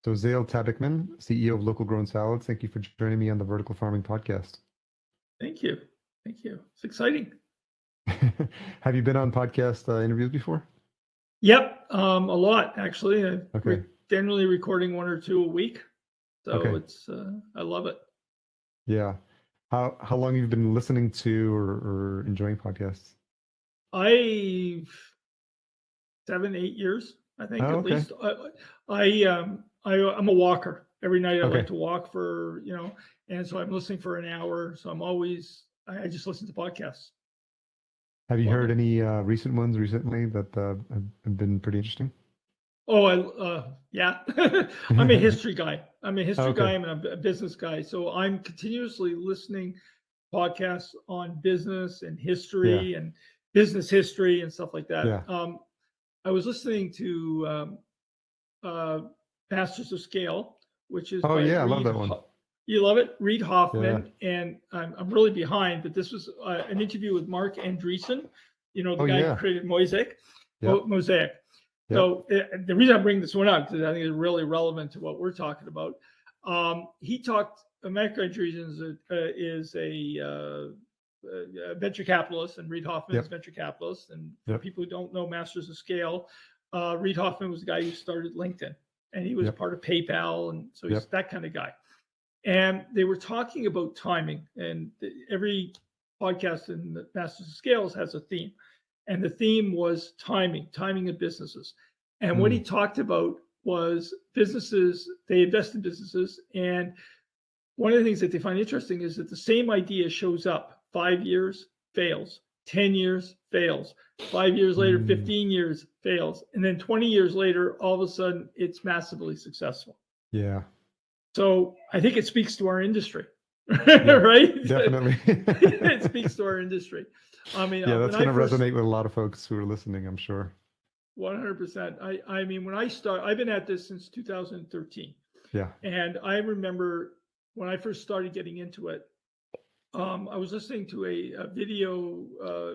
So Zale Tabakman, CEO of Local Grown Salads, thank you for joining me on the Vertical Farming Podcast. Thank you. Thank you. It's exciting. Have you been on podcast interviews before? Yep, a lot actually. Okay. Generally recording 1 or 2 a week, so Okay. it's I love it. Yeah. How long have you been listening to or enjoying podcasts? 7-8 years, I think, Oh, at okay. least. I'm a walker. Every night I Okay. like to walk for, and so I'm listening for an hour. So I just listen to podcasts. Have you Love heard it. any recent ones recently that have been pretty interesting? Oh, yeah. I'm a history guy. I'm a history Okay. guy. I'm a business guy. So I'm continuously listening podcasts on business and Yeah. history and business history and stuff like that. Yeah. I was listening to Masters of Scale, which is Oh by yeah, I love Reed. that one. You love it, Reed Yeah. Hoffman, and I'm really behind, but this was an interview with Mark Andreessen, the Oh guy who yeah. created Mosaic. Yep. Mosaic. Yep. So the reason I bring this one up, because I think it's really relevant to what we're talking about. He talked. Mark Andreessen is a venture capitalist, and Reed Hoffman is Yep. venture capitalist. And for Yep. people who don't know Masters of Scale, Reed Hoffman was the guy who started LinkedIn, and he was Yep. part of PayPal, and so he's Yep. that kind of guy. And they were talking about timing, and every podcast in the Masters of Scales has a theme, and the theme was timing of businesses. And what he talked about was businesses. They invest in businesses, and one of the things that they find interesting is that the same idea shows up 5 years, fails, 10 years, fails, 5 years later, 15 years, fails, and then 20 years later, all of a sudden, it's massively successful. Yeah. So I think it speaks to our industry, Yeah, right? definitely. It speaks to our industry. I mean, Yeah, when that's I going to first resonate with a lot of folks who are listening, I'm sure. 100%. I mean, when I start, I've been at this since 2013, Yeah. and I remember when I first started getting into it, I was listening to a video.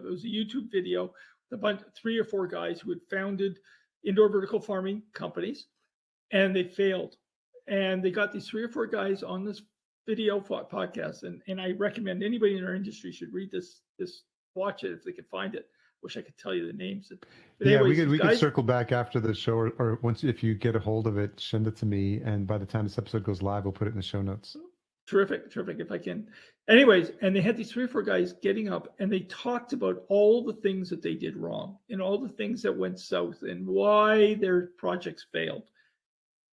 It was a YouTube video, about 3 or 4 guys who had founded indoor vertical farming companies, and they failed. And they got these 3 or 4 guys on this video podcast, and I recommend anybody in our industry should read this, watch it if they can find it. Wish I could tell you the names. But Yeah, anyways, we could guys, circle back after the show, or once if you get a hold of it, send it to me, and by the time this episode goes live, we'll put it in the show notes. terrific if I can. Anyways, and they had these 3 or 4 guys getting up, and they talked about all the things that they did wrong and all the things that went south and why their projects failed.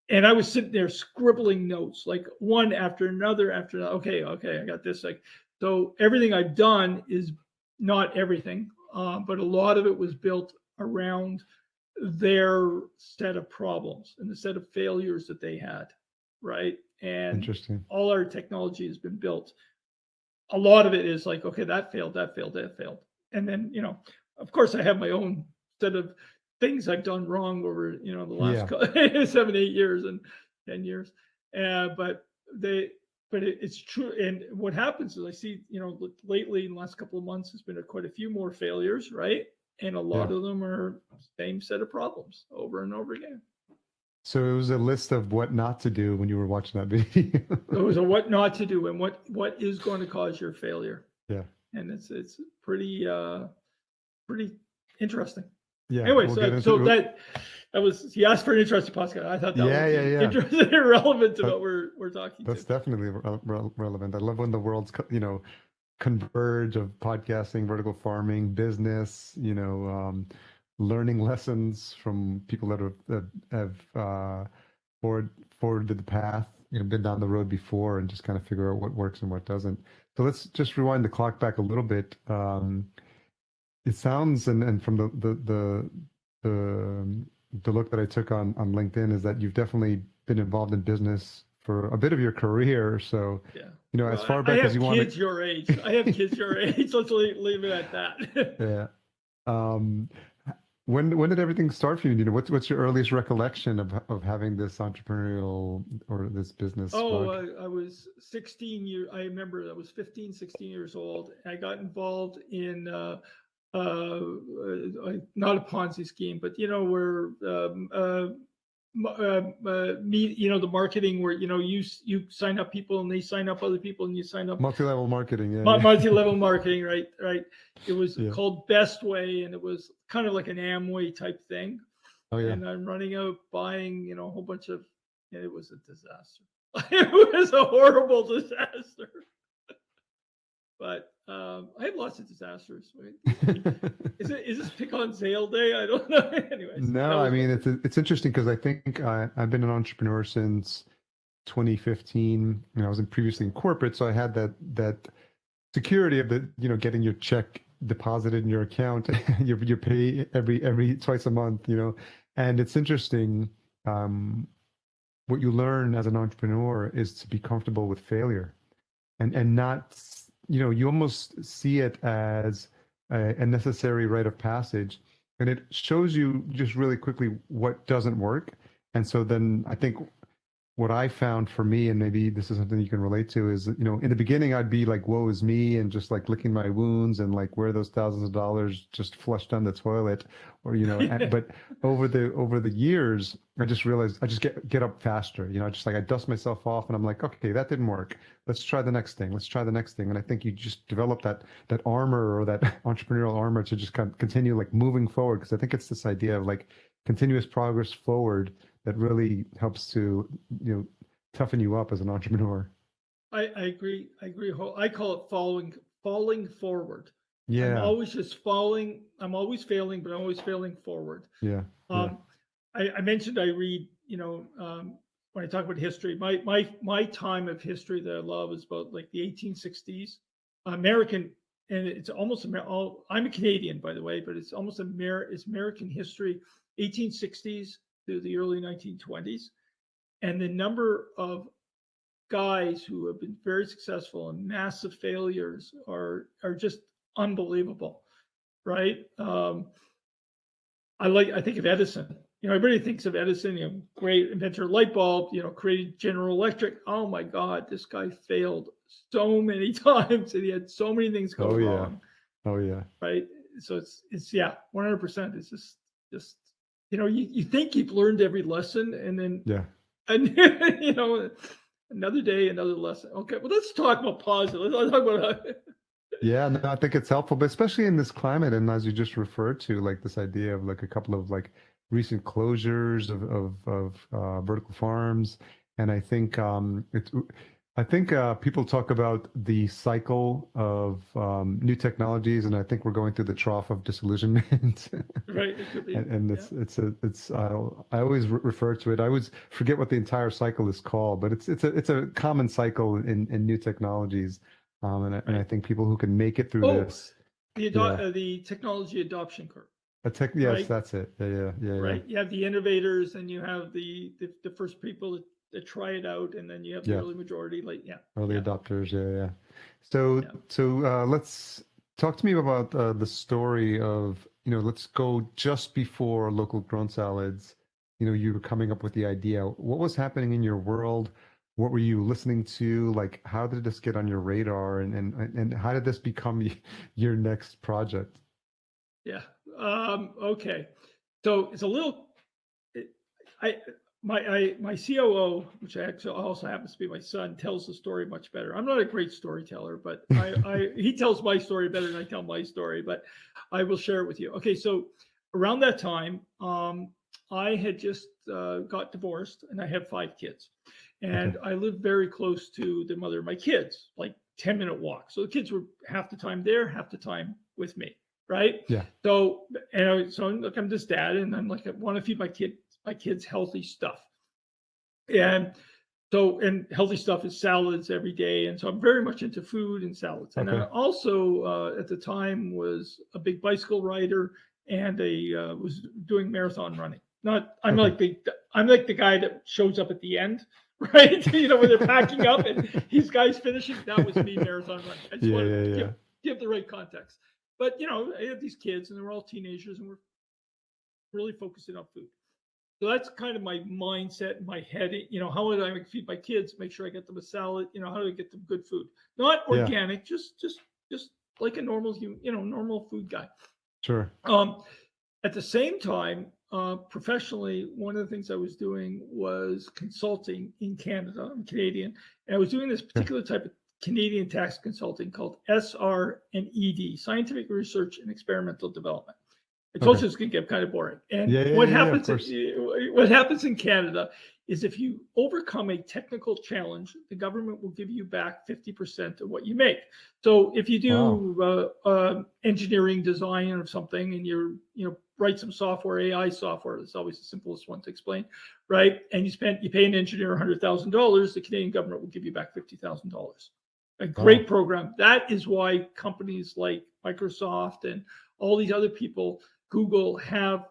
And I was sitting there scribbling notes, like one after another after another. Okay, I got this. Like, so everything I've done is not everything, but a lot of it was built around their set of problems and the set of failures that they had, right? And Interesting. all our technology has been built. A lot of it is like, okay, that failed. And then, of course, I have my own set of things I've done wrong over, the last 7-8 years and 10 years. But it's true. And what happens is I see, lately in the last couple of months, there's been quite a few more failures, right? And a lot of them are same set of problems over and over again. So it was a list of what not to do when you were watching that video. It was a what not to do and what is going to cause your failure. Yeah. And it's pretty interesting. Yeah. Anyway, so that was, he asked for an interesting podcast. I thought that was interesting and relevant to what we're talking That's to. definitely relevant. I love when the world's, converge of podcasting, vertical farming, business, learning lessons from people that have forwarded the path, been down the road before, and just kind of figure out what works and what doesn't. So let's just rewind the clock back a little bit. It sounds, and from the look that I took on LinkedIn, is that you've definitely been involved in business for a bit of your career. So, as far back as you want. I have kids your age. Let's leave it at that. Yeah. When did everything start for you? What's your earliest recollection of having this entrepreneurial or this business? I was 16 years. I remember I was 15, 16 years old. I got involved in not a Ponzi scheme, but where the marketing where, you sign up people and they sign up other people and you sign up Multi-level marketing. Yeah. multi-level marketing, right. It was Yeah. called Best Way, and it was kind of like an Amway type thing. Oh yeah. And I'm running out buying, a whole bunch of, it was a disaster. It was a horrible disaster. But I have lots of disasters. Is this pick on Zale day? I don't know. Anyways. No, I mean it's interesting because I think I've been an entrepreneur since 2015. I was previously in corporate, so I had that security of the getting your check deposited in your account, your pay every twice a month. And it's interesting. What you learn as an entrepreneur is to be comfortable with failure, and not you almost see it as a necessary rite of passage, and it shows you just really quickly what doesn't work. And so then I think what I found for me, and maybe this is something you can relate to, is in the beginning I'd be like, woe is me, and just like licking my wounds and like where those thousands of dollars just flushed down the toilet, or but over the years I just realized I just get up faster. Just like I dust myself off and I'm like, okay, that didn't work, let's try the next thing, and I think you just develop that armor, or that entrepreneurial armor, to just kind of continue like moving forward, because I think it's this idea of like continuous progress forward that really helps to toughen you up as an entrepreneur. I agree. I call it falling forward. Yeah. I'm always just falling. I'm always failing, but I'm always failing forward. Yeah. I mentioned I read, when I talk about history, my time of history that I love is about like the 1860s, American, and it's almost I'm a Canadian, by the way, but it's almost it's American history, 1860s to the early 1920s, and the number of guys who have been very successful and massive failures are just unbelievable, right? I think of Edison. Everybody thinks of Edison, great inventor of light bulb, created General Electric. Oh my God, this guy failed so many times, and he had so many things go wrong. Oh yeah. Right. So it's 100%. It's just you think you've learned every lesson, and then another day, another lesson. Okay, well, let's talk about positive. Let's talk about Yeah, no, I think it's helpful, but especially in this climate, and as you just referred to, like this idea of like a couple of like recent closures of vertical farms, and I think people talk about the cycle of new technologies, and I think we're going through the trough of disillusionment. Right. It could be. And I always refer to it. I always forget what the entire cycle is called, but it's a common cycle in new technologies. And I think people who can make it through this. The technology adoption curve. Yes, right? That's it. Yeah. Right. You have the innovators, and you have the first people that try it out, and then you have the early majority, early adopters. Yeah. So let's talk to me about the story of let's go just before local grown salads. You were coming up with the idea. What was happening in your world? What were you listening to? Like, how did this get on your radar, and how did this become your next project? Yeah. Okay. So it's a little. My COO, which actually also happens to be my son, tells the story much better. I'm not a great storyteller, but he tells my story better than I tell my story. But I will share it with you. Okay. So around that time, I had just got divorced, and I have 5 kids. And I lived very close to the mother of my kids, like 10-minute walk. So the kids were half the time there, half the time with me, right? Yeah. So look, I'm this dad, and I'm like, I want to feed my kids healthy stuff. And healthy stuff is salads every day. And so I'm very much into food and salads. And I also, at the time, was a big bicycle rider, and was doing marathon running. I'm like the guy that shows up at the end, right? When they're packing up and these guys finishing. That was me marathon running. I just wanted to give the right context. But I had these kids, and they were all teenagers, and we're really focusing on food. So that's kind of my mindset in my head. How would I feed my kids? Make sure I get them a salad. How do I get them good food? Not organic, just like a normal, normal food guy. Sure. At the same time, professionally, one of the things I was doing was consulting in Canada. I'm Canadian, and I was doing this particular type of Canadian tax consulting called S7E89, Scientific Research and Experimental Development. I told you it's going to get kind of boring. And what happens in Canada is if you overcome a technical challenge, the government will give you back 50% of what you make. So if you do engineering design of something and you write some software, AI software, it's always the simplest one to explain, right? And you pay an engineer $100,000, the Canadian government will give you back $50,000. A great program. That is why companies like Microsoft and all these other people, Google, have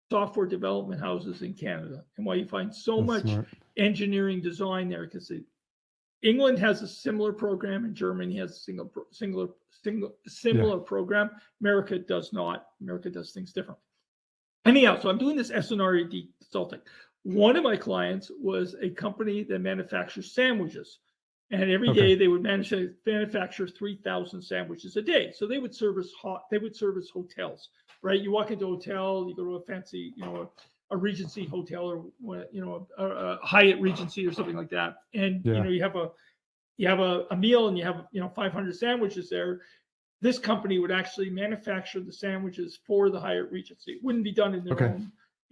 software development houses in Canada, and why you find so much engineering design there, because England has a similar program and Germany has a similar program. America does not. America does things differently. Anyhow, so I'm doing this SNRED consulting. One of my clients was a company that manufactures sandwiches. And every day they would manufacture 3,000 sandwiches a day. So they would service hotels, right? You walk into a hotel, you go to a fancy, a Regency hotel, or a Hyatt Regency or something like that, and you have a meal and you have 500 sandwiches there. This company would actually manufacture the sandwiches for the Hyatt Regency. It wouldn't be done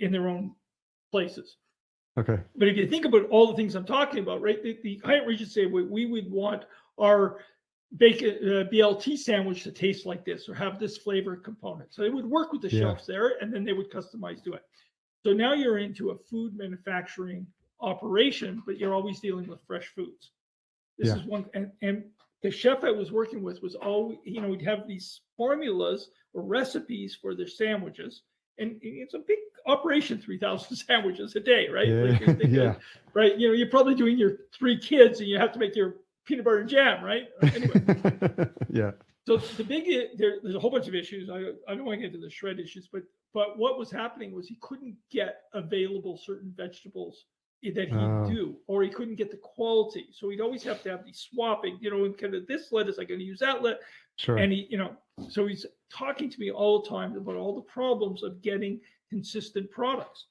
in their own places. Okay. But if you think about all the things I'm talking about, right? The Hyatt Regency, we would want our bacon BLT sandwich to taste like this or have this flavor component. So they would work with the chefs there, and then they would customize to it. So now you're into a food manufacturing operation, but you're always dealing with fresh foods. This is one, and the chef I was working with was always, he'd have these formulas or recipes for their sandwiches. And it's a big operation, 3,000 sandwiches a day, right? Right. You're probably doing your 3 kids and you have to make your peanut butter and jam, right? Anyway. So there's a whole bunch of issues. I don't want to get into the shred issues, but what was happening was he couldn't get available certain vegetables that he'd do, or he couldn't get the quality. So he'd always have to have these swapping, and kind of this lettuce, I'm going to use that lettuce. Sure. And so he's talking to me all the time about all the problems of getting consistent products.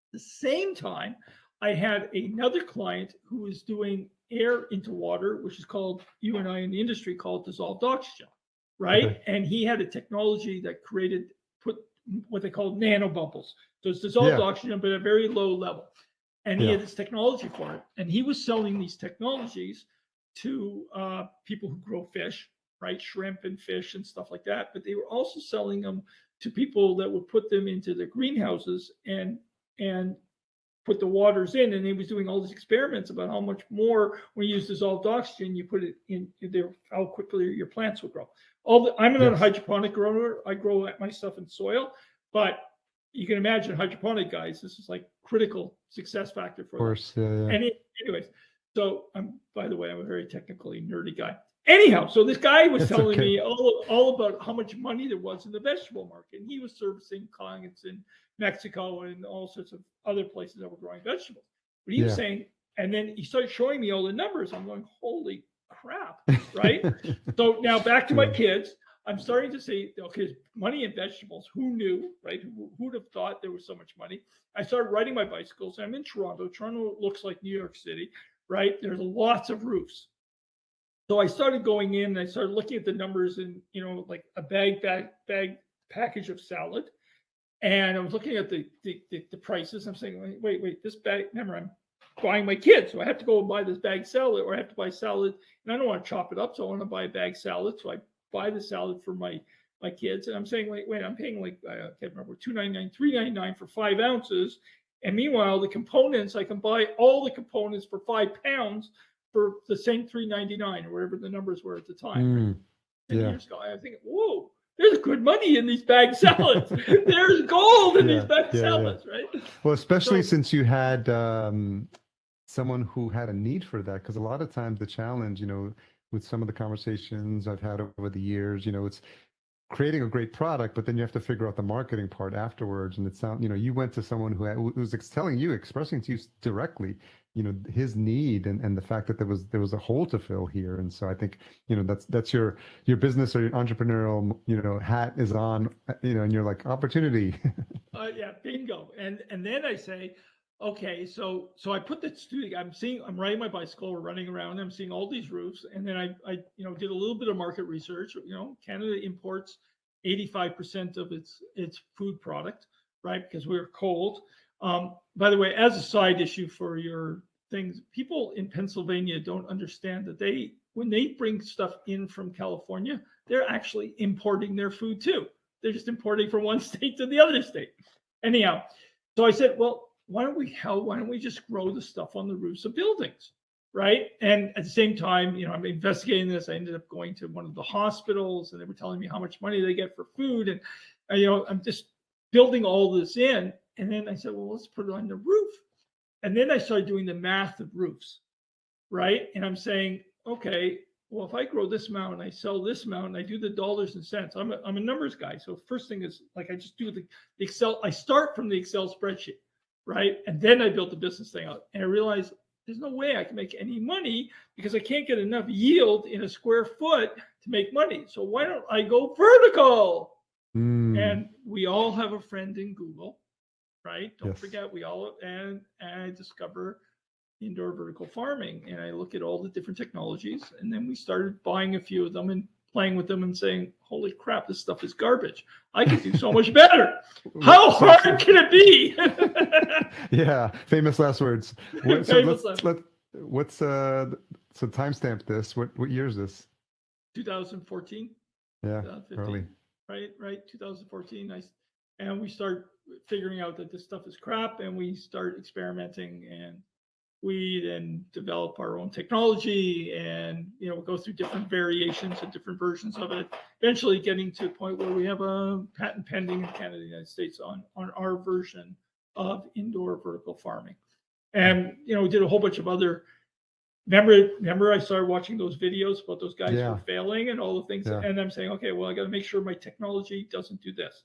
At the same time, I had another client who was doing air into water, which is called, you and I in the industry call it dissolved oxygen, right? Okay. And he had a technology that put what they call nanobubbles. So it's dissolved oxygen, but at a very low level. And he had this technology for it. And he was selling these technologies to people who grow fish, right? Shrimp and fish and stuff like that. But they were also selling them to people that would put them into the greenhouses and put the waters in. And he was doing all these experiments about how much more, when you use dissolved oxygen, you put it in there, how quickly your plants will grow. I'm not a hydroponic grower. I grow my stuff in soil, but you can imagine hydroponic guys, this is like critical success factor for them. Of course, anyways, so by the way, I'm a very technically nerdy guy. Anyhow, so this guy was telling me all about how much money there was in the vegetable market. And he was servicing clients in Mexico and all sorts of other places that were growing vegetables. But he was saying, and then he started showing me all the numbers. I'm going, holy crap, right? So now back to my kids. I'm starting to say, okay, money in vegetables. Who knew, right? Who'd have thought there was so much money? I started riding my bicycles. I'm in Toronto. Toronto looks like New York City, right? There's lots of roofs. So I started going in and I started looking at the numbers and, like a bag package of salad. And I was looking at the prices. I'm saying, wait, this bag, remember, I'm buying my kids. So I have to go and buy this bag salad, or I have to buy salad. And I don't want to chop it up. So I want to buy a bag salad. So I buy the salad for my kids. And I'm saying, wait, I'm paying like, I can't remember, $2.99, $3.99 for 5 ounces. And meanwhile, the components, I can buy all the components for £5 for the same $3.99 or whatever the numbers were at the time. 10 years ago, I think, whoa, there's good money in these bag salads. There's gold in these bag salads, right? Well, especially since you had someone who had a need for that, because a lot of times the challenge, with some of the conversations I've had over the years, it's creating a great product, but then you have to figure out the marketing part afterwards. And it sounds, you went to someone who was expressing to you directly his need and the fact that there was a hole to fill here. And so I think, that's your business or your entrepreneurial, hat is on, and you're like, opportunity. Yeah, bingo. And then I say, okay, so I put the studio. I'm riding my bicycle, we're running around. I'm seeing all these roofs, and then I did a little bit of market research. Canada imports 85% of its food product, right? Because we're cold. By the way, as a side issue for your things, people in Pennsylvania don't understand that when they bring stuff in from California, they're actually importing their food too. They're just importing from one state to the other state. Anyhow, so I said, well, why don't we just grow the stuff on the roofs of buildings, right? And at the same time, I'm investigating this. I ended up going to one of the hospitals, and they were telling me how much money they get for food, and I'm just building all this in. And then I said, well, let's put it on the roof. And then I started doing the math of roofs, right? And I'm saying, okay, well, if I grow this amount and I sell this amount and I do the dollars and cents, I'm a numbers guy. So first thing is, like, I just do the Excel. I start from the Excel spreadsheet, right? And then I built the business thing out. And I realized there's no way I can make any money because I can't get enough yield in a square foot to make money. So why don't I go vertical? And we all have a friend in Google, right? Don't forget, and I discover indoor vertical farming, and I look at all the different technologies, and then we started buying a few of them and playing with them and saying, holy crap, this stuff is garbage. I could do so much better. How hard can it be? Yeah, famous last words. So timestamp this. What year is this? 2014. Yeah, 2015. early. Right, 2014. And we start figuring out that this stuff is crap, and we start experimenting, and we then develop our own technology, and go through different variations and different versions of it, eventually getting to a point where we have a patent pending in Canada and the United States on our version of indoor vertical farming. And we did a whole bunch of other. Remember, I started watching those videos about those guys who were failing and all the things, and I'm saying, okay, well, I got to make sure my technology doesn't do this.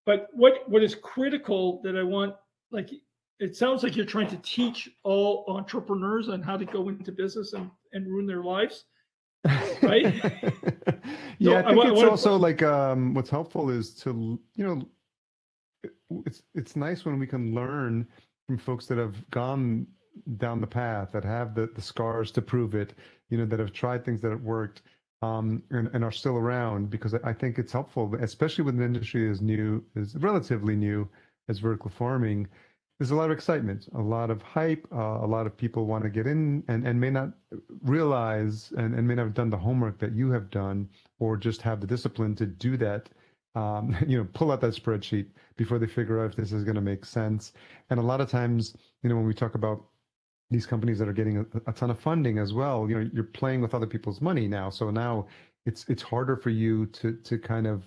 But what is critical that I want, like, it sounds like you're trying to teach all entrepreneurs on how to go into business and ruin their lives, right? Yeah, I think it's also like what's helpful is to, it's nice when we can learn from folks that have gone down the path, that have the scars to prove it, that have tried things that have worked, and are still around, because I think it's helpful, especially with an industry is relatively new as vertical farming. There's a lot of excitement, a lot of hype, a lot of people want to get in and may not realize and may not have done the homework that you have done, or just have the discipline to do that. Pull out that spreadsheet before they figure out if this is going to make sense. And a lot of times, when we talk about these companies that are getting a ton of funding as well, you're playing with other people's money now. So now it's harder for you to kind of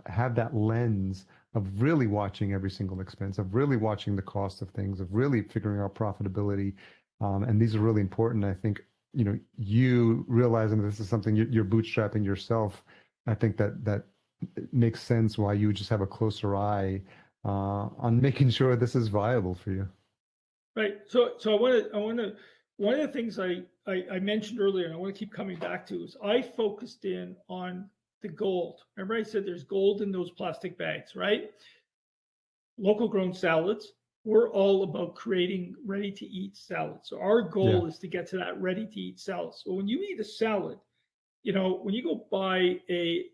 have that lens of really watching every single expense, of really watching the cost of things, of really figuring out profitability. And these are really important. I think, you realizing this is something you're bootstrapping yourself. I think that it makes sense why you just have a closer eye on making sure this is viable for you. Right. So I want to, one of the things I mentioned earlier, and I want to keep coming back to, is I focused in on the gold. Remember I said there's gold in those plastic bags, right? Local grown salads. We're all about creating ready to eat salads. So our goal is to get to that ready to eat salad. So when you eat a salad, when you go buy a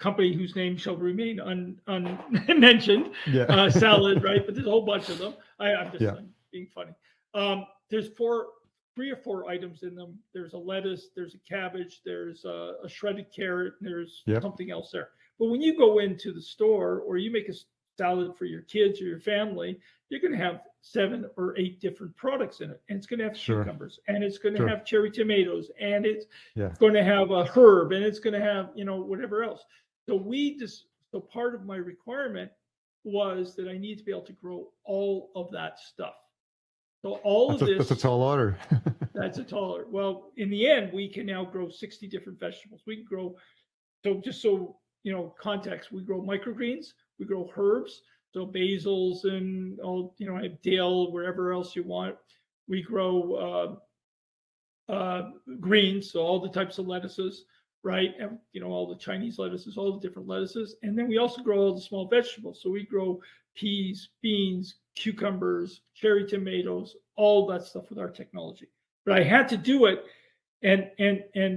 company whose name shall remain unmentioned, salad, right? But there's a whole bunch of them. I'm being funny. There's 3 or 4 items in them. There's a lettuce, there's a cabbage, there's a shredded carrot, and there's something else there. But when you go into the store, or you make a salad for your kids or your family, you're going to have 7 or 8 different products in it. And it's going to have cucumbers, and it's going to have cherry tomatoes, and it's going to have a herb, and it's going to have, whatever else. So part of my requirement was that I need to be able to grow all of that stuff. So that's a tall order. That's a tall order. Well, in the end, we can now grow 60 different vegetables. We can grow, context, we grow microgreens, we grow herbs, so basils and all, dill, wherever else you want. We grow greens, so all the types of lettuces, right? And, all the Chinese lettuces, all the different lettuces. And then we also grow all the small vegetables. So we grow peas, beans, cucumbers, cherry tomatoes, all that stuff with our technology. But I had to do it. And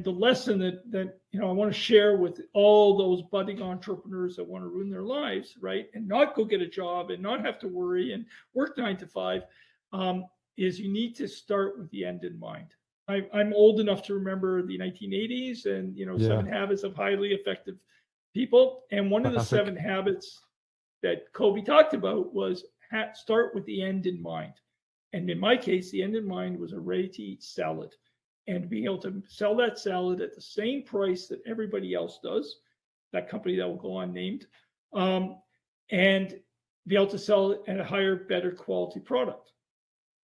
the lesson that I want to share with all those budding entrepreneurs that want to ruin their lives, right, and not go get a job and not have to worry and work 9 to 5, is you need to start with the end in mind. I'm old enough to remember the 1980s and 7 habits of highly effective people, and one of the 7 habits that Covey talked about was start with the end in mind. And in my case, the end in mind was a ready-to-eat salad. And being able to sell that salad at the same price that everybody else does, that company that will go unnamed, and be able to sell it at a higher, better quality product.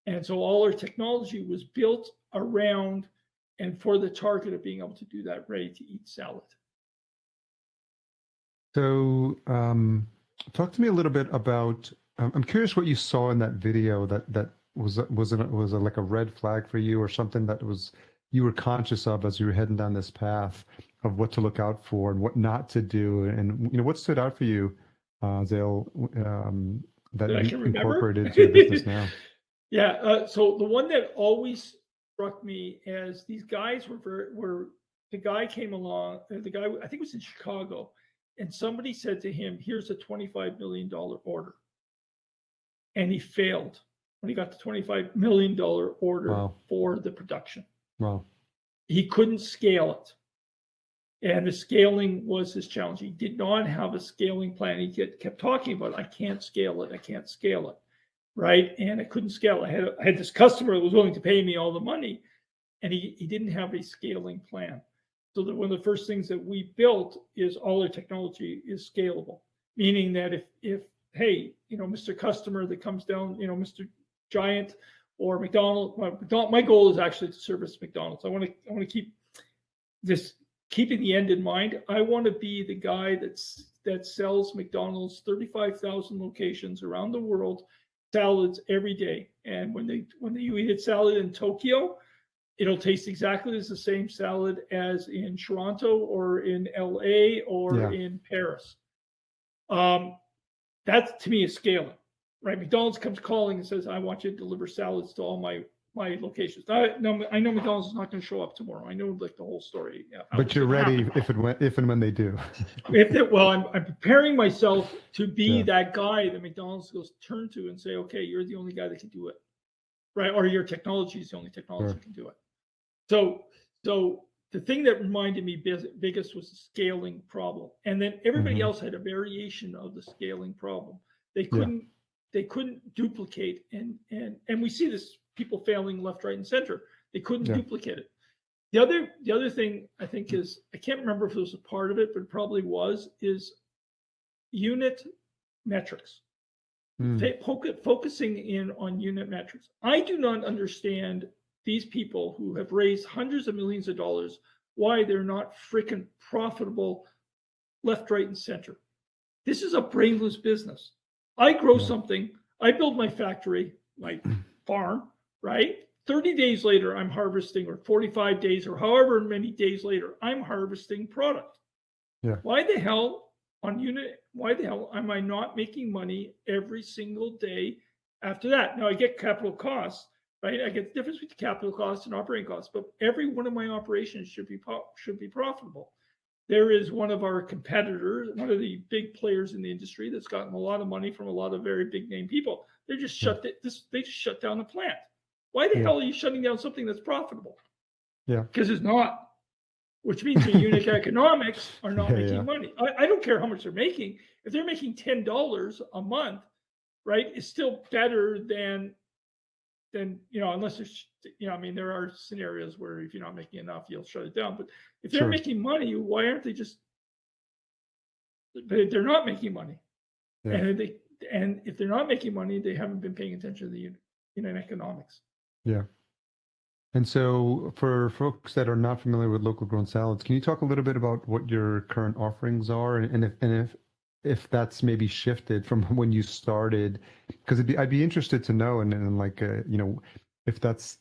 And so all our technology was built around and for the target of being able to do that ready-to-eat salad. So talk to me a little bit about, I'm curious what you saw in that video that was it like a red flag for you, or something that you were conscious of as you were heading down this path of what to look out for and what not to do, and what stood out for you, Zale, that you incorporated into your business now? Yeah. So the one that always struck me as these guys were the guy came along, the guy I think was in Chicago, and somebody said to him, "Here's a $25 million order," and he failed when he got the $25 million order for the production. Wow. He couldn't scale it. And the scaling was his challenge. He did not have a scaling plan. He kept talking about, I can't scale it. I can't scale it. Right. And I couldn't scale it. I had this customer that was willing to pay me all the money, and he didn't have a scaling plan. So that one of the first things that we built is all our technology is scalable, meaning that if hey, Mr. Customer that comes down, Mr. Giant or McDonald, my goal is actually to service McDonald's. I want to keep this, keeping the end in mind. I want to be the guy that sells McDonald's 35,000 locations around the world salads every day. And when you eat a salad in Tokyo, it'll taste exactly as the same salad as in Toronto or in LA or in Paris. That to me is scaling. Right, McDonald's comes calling and says, "I want you to deliver salads to all my locations." I know McDonald's is not going to show up tomorrow. I know like the whole story. But you're ready if and when they do. I'm preparing myself to be that guy that McDonald's goes turn to and say, "Okay, you're the only guy that can do it," right? Or your technology is the only technology that can do it. So the thing that reminded me biggest was the scaling problem, and then everybody else had a variation of the scaling problem. They couldn't duplicate, and we see this, people failing left, right, and center. They couldn't duplicate it. The other thing I think is, I can't remember if it was a part of it, but it probably was, is unit metrics. Focusing in on unit metrics. I do not understand these people who have raised hundreds of millions of dollars, why they're not freaking profitable left, right, and center. This is a brainless business. I grow something, I build my factory, my farm, right? 30 days later, I'm harvesting, or 45 days, or however many days later, I'm harvesting product. Yeah. Why the hell am I not making money every single day after that? Now I get capital costs, right? I get the difference between capital costs and operating costs, but every one of my operations should be profitable. There is one of our competitors, one of the big players in the industry that's gotten a lot of money from a lot of very big name people. They just shut down the plant. Why the hell are you shutting down something that's profitable? Yeah, because it's not. Which means your unit economics are not making money. I don't care how much they're making. If they're making $10 a month, right, it's still better than unless there's, there are scenarios where if you're not making enough, you'll shut it down. But if they're making money, why aren't they just? But they're not making money, and if they're not making money, they haven't been paying attention to the unit economics. Yeah. And so for folks that are not familiar with local grown salads, can you talk a little bit about what your current offerings are, and if that's maybe shifted from when you started? Because I'd be interested to know, and like if that's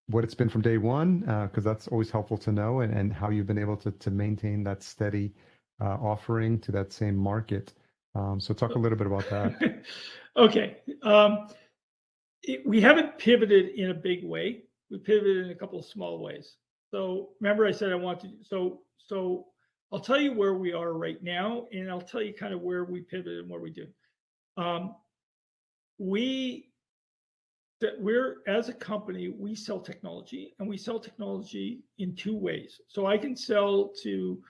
what it's been from day one, because that's always helpful to know, and how you've been able to maintain that steady offering to that same market. So talk a little bit about that. Okay. We haven't pivoted in a big way. We pivoted in a couple of small ways. So remember I said I want to, so I'll tell you where we are right now, and I'll tell you kind of where we pivoted and what we do. We're, as a company, we sell technology, and we sell technology in two ways. So I can sell to,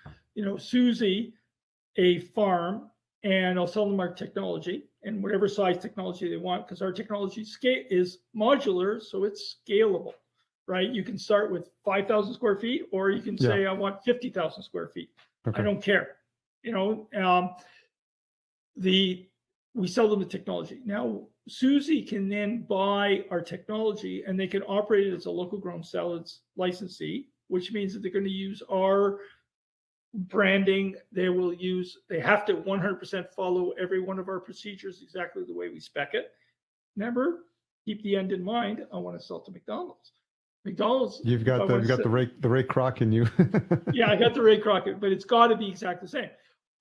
Susie, a farm, and I'll sell them our technology and whatever size technology they want, because our technology is modular, so it's scalable, right? You can start with 5,000 square feet, or you can say, I want 50,000 square feet. Okay. I don't care. We sell them the technology. Now, Susie can then buy our technology, and they can operate it as a local grown salads licensee, which means that they're going to use our branding. They have to 100% follow every one of our procedures exactly the way we spec it. Remember, keep the end in mind. I want to sell to McDonald's. You've got the Ray Kroc in you. Yeah, I got the Ray Kroc, but it's got to be exactly the same.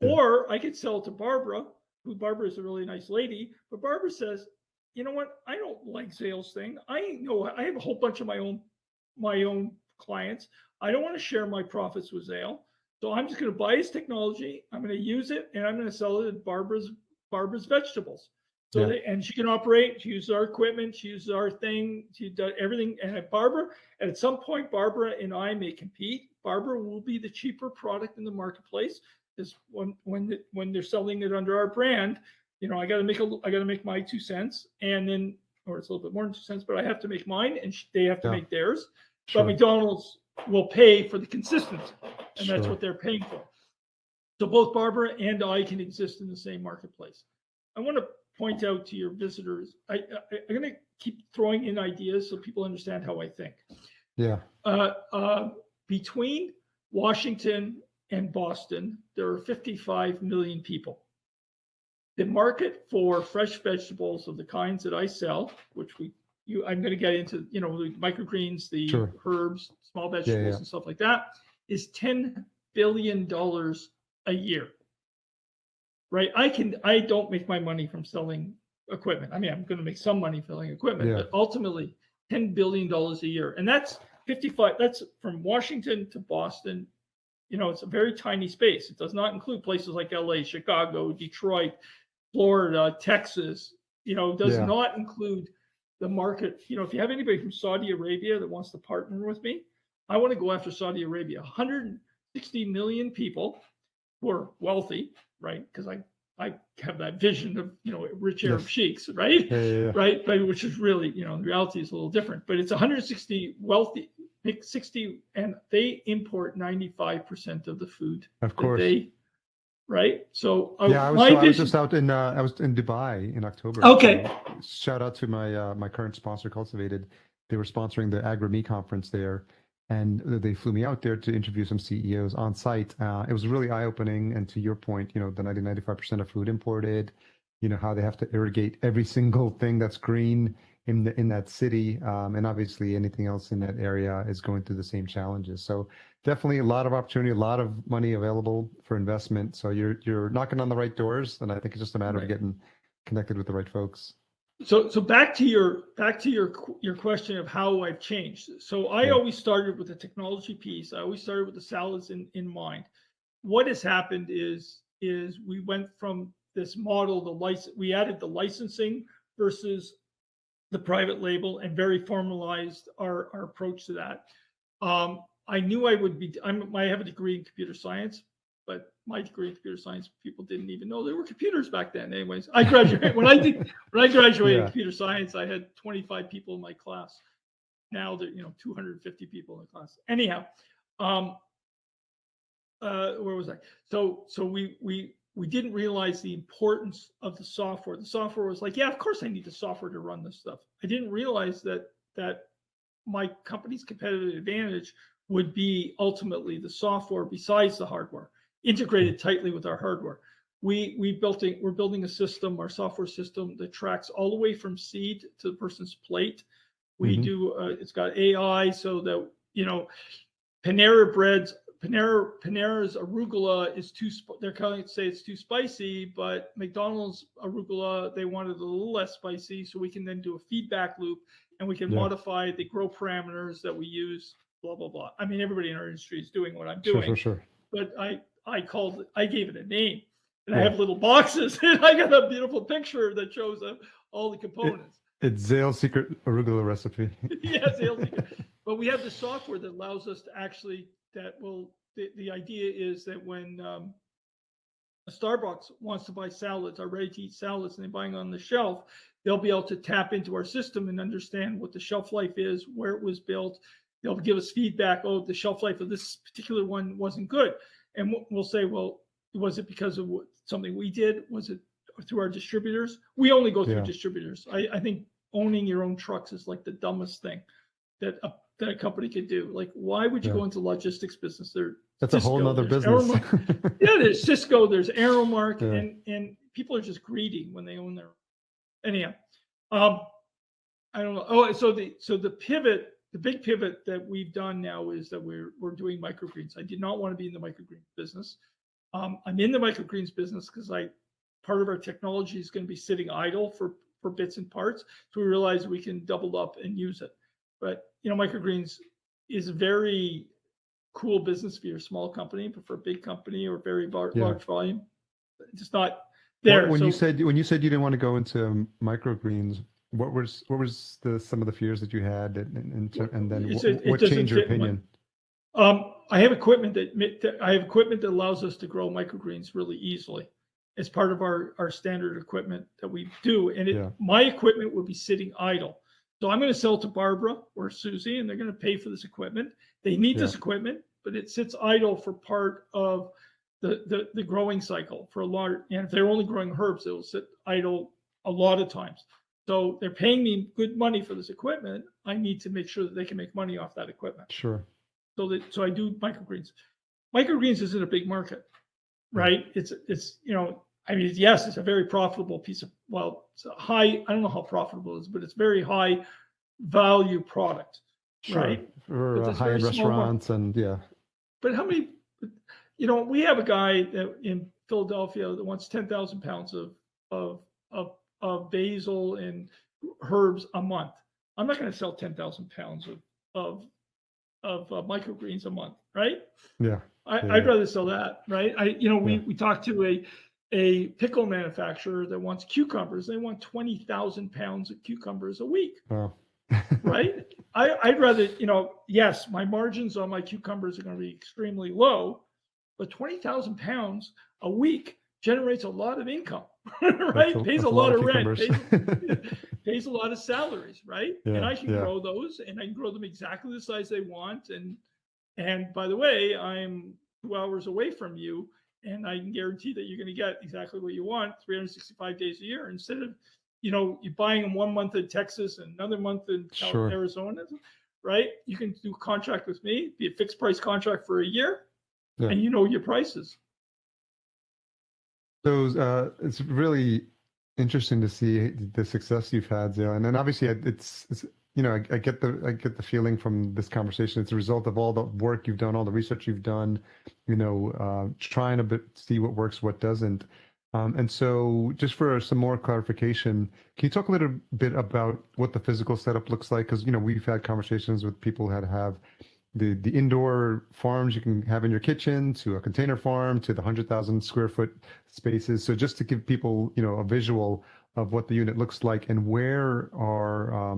Yeah. Or I could sell to Barbara, who Barbara is a really nice lady, but Barbara says, you know what? I don't like Zale's thing. I have a whole bunch of my own clients. I don't want to share my profits with Zale. So I'm just going to buy his technology. I'm going to use it, and I'm going to sell it at Barbara's Vegetables. So and she can operate. She uses our equipment. She uses our thing. She does everything. And at some point, Barbara and I may compete. Barbara will be the cheaper product in the marketplace, because when they're selling it under our brand, I got to make my 2 cents, and then, or it's a little bit more than 2 cents, but I have to make mine, and they have to make theirs. Sure. But McDonald's will pay for the consistency, and that's what they're paying for. So both Barbara and I can exist in the same marketplace. I want to point out to your visitors, I'm going to keep throwing in ideas so people understand how I think. Yeah. Between Washington and Boston, there are 55 million people. The market for fresh vegetables of the kinds that I sell, which I'm going to get into, the microgreens, the herbs, small vegetables, and stuff like that, is $10 billion a year. Right? I don't make my money from selling equipment. I mean, I'm going to make some money selling equipment, but ultimately $10 billion a year. And that's 55, that's from Washington to Boston. It's a very tiny space. It does not include places like LA, Chicago, Detroit, Florida, Texas. Does not include the market. If you have anybody from Saudi Arabia that wants to partner with me, I want to go after Saudi Arabia. 160 million people who are wealthy, right? Because I have that vision of, rich Arab sheiks, right? Right. But which is really, the reality is a little different. But it's 160 wealthy, 60, and they import 95% of the food. Of course. Right. So I was just out in I was in Dubai in October. Okay. So shout out to my current sponsor, Cultivated. They were sponsoring the Agri-Me conference there, and they flew me out there to interview some CEOs on site. It was really eye-opening. And to your point, the 95% of food imported, how they have to irrigate every single thing that's green in that city, and obviously anything else in that area is going through the same challenges. So definitely a lot of opportunity, a lot of money available for investment. So you're knocking on the right doors, and I think it's just a matter of getting connected with the right folks. So back to your question of how I've changed. So I always started with the technology piece. I always started with the salads in mind. What has happened is we went from this model, we added the licensing versus the private label, and very formalized our approach to that. I knew I have a degree in computer science, but my degree in computer science, people didn't even know there were computers back then. Anyways, I graduated when I graduated in computer science, I had 25 people in my class. Now there, 250 people in the class. Anyhow, where was I? So we didn't realize the importance of the software. The software was like, of course I need the software to run this stuff. I didn't realize that my company's competitive advantage would be ultimately the software besides the hardware, integrated tightly with our hardware. We're building a system, our software system, that tracks all the way from seed to the person's plate, We do, it's got AI so that, you know, Panera's arugula is they're going to say it's too spicy, but McDonald's arugula, they wanted a little less spicy. So we can then do a feedback loop and we can modify the grow parameters that we use, blah, blah, blah. I mean, everybody in our industry is doing what I'm doing. Sure. But I gave it a name, and I have little boxes, and I got a beautiful picture that shows all the components. It's Zale's secret arugula recipe. Yeah, Zale secret. But we have the software that allows us to actually, the idea is that when a Starbucks wants to buy salads, or ready-to-eat salads, and they're buying on the shelf, they'll be able to tap into our system and understand what the shelf life is, where it was built. They'll give us feedback. Oh, the shelf life of this particular one wasn't good. And we'll say, well, was it because of something we did? Was it through our distributors? We only go through distributors. I think owning your own trucks is like the dumbest thing that a company could do. Like, why would you go into logistics business? That's Cisco, a whole nother business. There's Cisco, there's Aeromark, and people are just greedy when they own their own. Anyhow, I don't know. Oh, so the pivot, the big pivot that we've done now is that we're doing microgreens. I did not want to be in the microgreens business. I'm in the microgreens business because part of our technology is going to be sitting idle for bits and parts. So we realized we can double up and use it. But, you know, microgreens is a very cool business for your small company, but for a big company or very large volume, it's just not there. When you said you didn't want to go into microgreens, what was some of the fears that you had, and then what changed your opinion? I have equipment that allows us to grow microgreens really easily. It's part of our standard equipment that we do, and my equipment would be sitting idle. So I'm going to sell to Barbara or Susie, and they're going to pay for this equipment. They need this equipment, but it sits idle for part of the growing cycle for a lot. And if they're only growing herbs, it will sit idle a lot of times. So they're paying me good money for this equipment. I need to make sure that they can make money off that equipment. Sure. So I do microgreens. Microgreens isn't a big market, right? It's you know, I mean, yes, it's a very profitable piece of, well, it's a high, I don't know how profitable it is, but it's very high value product, right? For high-end restaurants and But how many, you know, we have a guy in Philadelphia that wants 10,000 pounds of basil and herbs a month. I'm not going to sell 10,000 pounds of microgreens a month, right? I'd rather sell that, right? We talked to a pickle manufacturer that wants cucumbers. They want 20,000 pounds of cucumbers a week. Wow. Right? I'd rather, yes, my margins on my cucumbers are going to be extremely low, but 20,000 pounds a week generates a lot of income, right? Pays a lot of rent, pays a lot of salaries, right? And I can grow those, and I can grow them exactly the size they want. And by the way, I'm 2 hours away from you, and I can guarantee that you're going to get exactly what you want 365 days a year, instead of, you buying them 1 month in Texas and another month in Arizona, right? You can do a contract with me, be a fixed price contract for a year, and your prices. So it's really interesting to see the success you've had, Zale. And then obviously it's I get the feeling from this conversation, it's a result of all the work you've done, all the research you've done, trying to see what works, what doesn't. And so just for some more clarification, can you talk a little bit about what the physical setup looks like? Because, we've had conversations with people that have the indoor farms you can have in your kitchen, to a container farm, to the 100,000 square foot spaces. So just to give people, a visual of what the unit looks like and where are,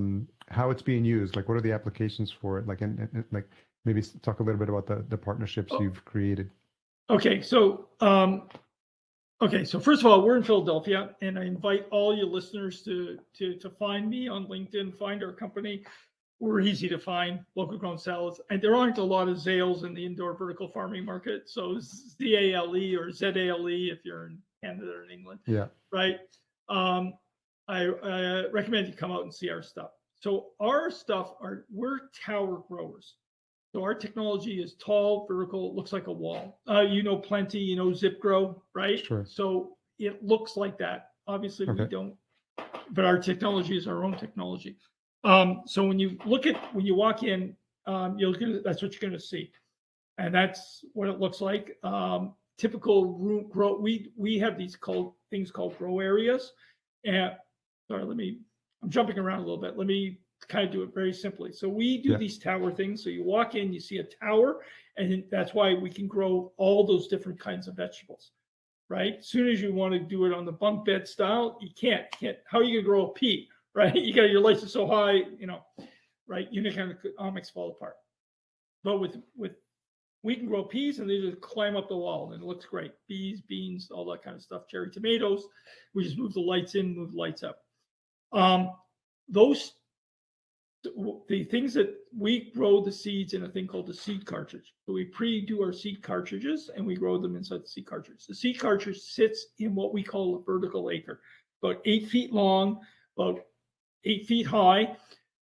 how it's being used, like what are the applications for it? Like, and like maybe talk a little bit about the partnerships you've created. Okay. So first of all, we're in Philadelphia, and I invite all your listeners to find me on LinkedIn, find our company. We're easy to find, local grown salads. And there aren't a lot of Zales in the indoor vertical farming market. So ZALE or ZALE if you're in Canada or in England. Yeah. Right. I recommend you come out and see our stuff. So our stuff we're tower growers. So our technology is tall, vertical, looks like a wall. Plenty, Zip Grow, right? Sure. So it looks like that. Obviously we don't, but our technology is our own technology. So when you walk in, that's what you're going to see. And that's what it looks like. Typical room grow. We have these things called grow areas. And sorry, I'm jumping around a little bit. Let me kind of do it very simply. So we do these tower things. So you walk in, you see a tower, and that's why we can grow all those different kinds of vegetables, right? As soon as you want to do it on the bunk bed style, you can't. How are you going to grow a pea, right? You got your license so high, right? Unit economics fall apart. But with we can grow peas and they just climb up the wall and it looks great. Peas, beans, all that kind of stuff. Cherry tomatoes. We just move the lights in, move the lights up. The things that we grow the seeds in a thing called the seed cartridge. So we pre-do our seed cartridges and we grow them inside the seed cartridge. The seed cartridge sits in what we call a vertical acre, about 8 feet long, about 8 feet high,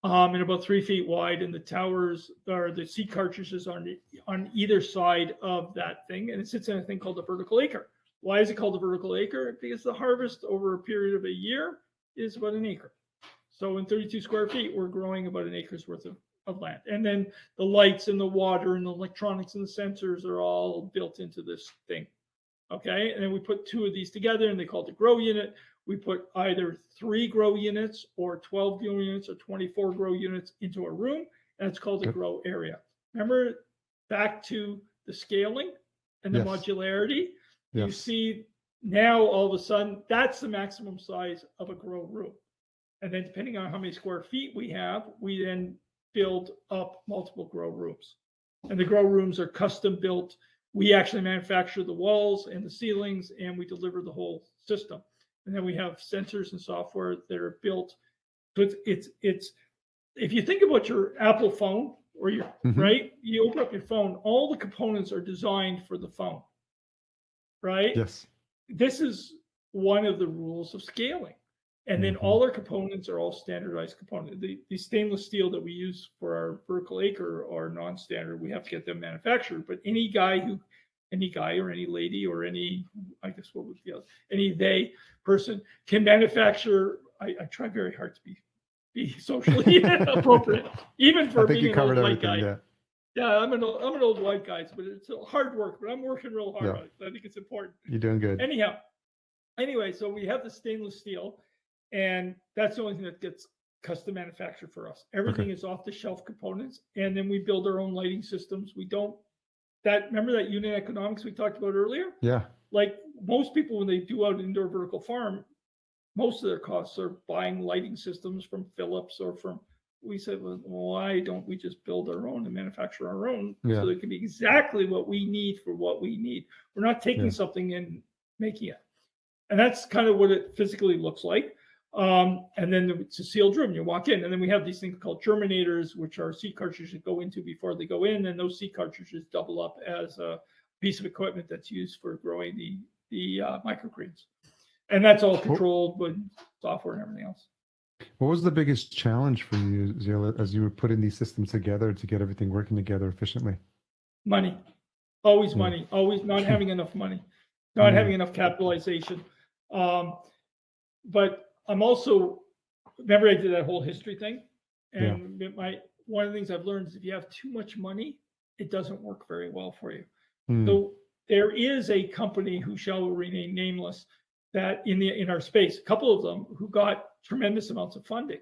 and about 3 feet wide. And the towers are the seed cartridges on either side of that thing. And it sits in a thing called the vertical acre. Why is it called the vertical acre? Because the harvest over a period of a year is about an acre. So in 32 square feet, we're growing about an acre's worth of land. And then the lights and the water and the electronics and the sensors are all built into this thing. Okay. And then we put 2 of these together and they call it a grow unit. We put either 3 grow units or 12 grow units or 24 grow units into a room. And it's called a grow area. Remember back to the scaling and the modularity. Yes. You see now all of a sudden, that's the maximum size of a grow room. And then depending on how many square feet we have, we then build up multiple grow rooms. And the grow rooms are custom built. We actually manufacture the walls and the ceilings, and we deliver the whole system. And then we have sensors and software that are built. So it's if you think about your Apple phone or your right, you open up your phone, all the components are designed for the phone, right? Yes. This is one of the rules of scaling. And then all our components are all standardized components. The stainless steel that we use for our vertical acre are non-standard. We have to get them manufactured. But any guy or any lady or any person can manufacture. I try very hard to be socially appropriate, even for being an old white guy. Yeah, I'm an old white guy, but it's hard work. But I'm working real hard on it. I think it's important. You're doing good. Anyway, so we have the stainless steel. And that's the only thing that gets custom manufactured for us. Everything is off the shelf components. And then we build our own lighting systems. Remember that unit economics we talked about earlier? Yeah. Like most people, when they do out an indoor vertical farm, most of their costs are buying lighting systems from Philips we said, well, why don't we just build our own and manufacture our own so it can be exactly what we need for what we need. We're not taking something and making it. And that's kind of what it physically looks like. And then it's a sealed room. You walk in, and then we have these things called germinators, which are seed cartridges that go into before they go in. And those seed cartridges double up as a piece of equipment that's used for growing the microgreens. And that's all controlled with software and everything else. What was the biggest challenge for you, Zale, as you were putting these systems together to get everything working together efficiently? Money. Always money. Always not having enough money. Not having enough capitalization. But I'm also, remember I did that whole history thing, and one of the things I've learned is if you have too much money, it doesn't work very well for you. So there is a company who shall remain nameless that in our space, a couple of them who got tremendous amounts of funding,